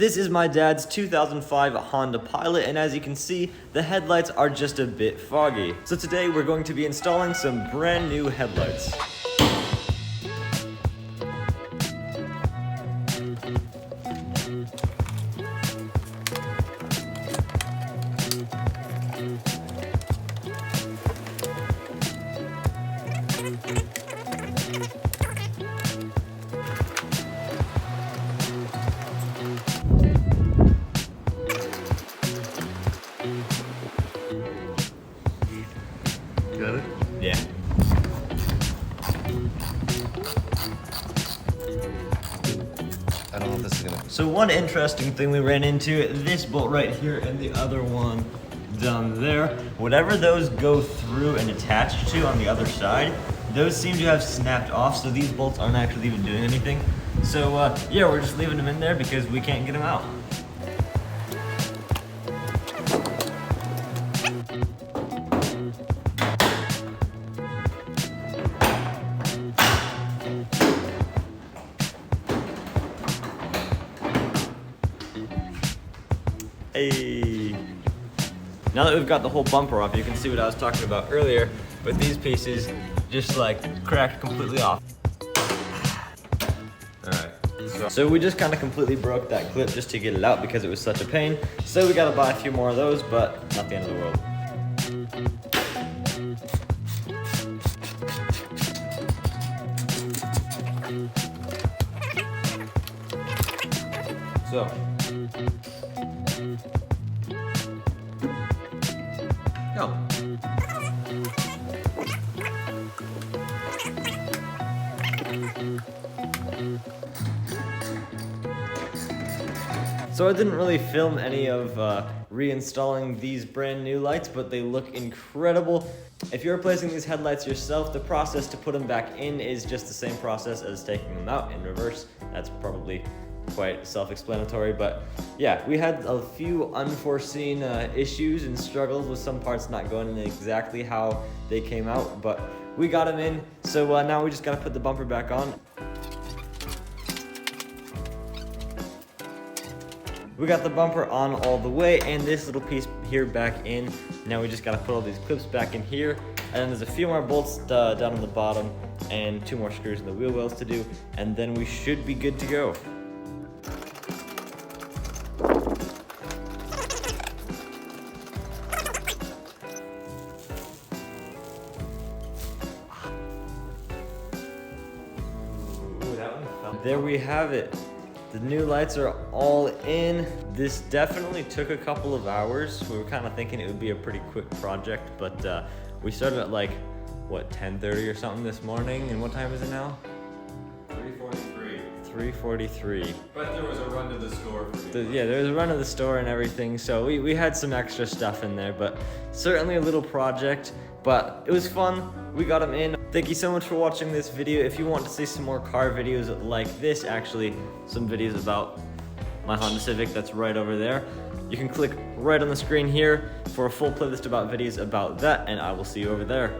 This is my dad's 2005 Honda Pilot, and as you can see, the headlights are just a bit foggy. So today we're going to be installing some brand new headlights. Got it? Yeah. I don't know if this is gonna. So one interesting thing we ran into, this bolt right here and the other one down there, whatever those go through and attach to on the other side, those seem to have snapped off, so these bolts aren't actually even doing anything. So yeah, we're just leaving them in there because we can't get them out. Hey. Now that we've got the whole bumper off, you can see what I was talking about earlier, but these pieces just like cracked completely off. Alright. So we just kind of completely broke that clip just to get it out because it was such a pain. So we gotta buy a few more of those, but not the end of the world. So. Go. So I didn't really film any of reinstalling these brand new lights, but they look incredible. If you're replacing these headlights yourself, the process to put them back in is just the same process as taking them out in reverse. That's probably quite self-explanatory, but yeah, we had a few unforeseen issues and struggles with some parts not going in exactly how they came out, but we got them in, so now we just gotta put the bumper back on. We got the bumper on all the way and this little piece here back in. Now we just gotta put all these clips back in here, and then there's a few more bolts down on the bottom and 2 more screws in the wheel wells to do, and then we should be good to go. Ooh, that one felt. There we have it. The new lights are all in. This definitely took a couple of hours. We were kind of thinking it would be a pretty quick project, but we started at like, what, 10:30 or something this morning, and what time is it now? 3:43. 3:43. But there was a run to the store for me. Yeah, there was a run to the store and everything, so we had some extra stuff in there, but certainly a little project, but it was fun. We got them in. Thank you so much for watching this video. If you want to see some more car videos like this, actually some videos about my Honda Civic that's right over there, you can click right on the screen here for a full playlist about videos about that, and I will see you over there.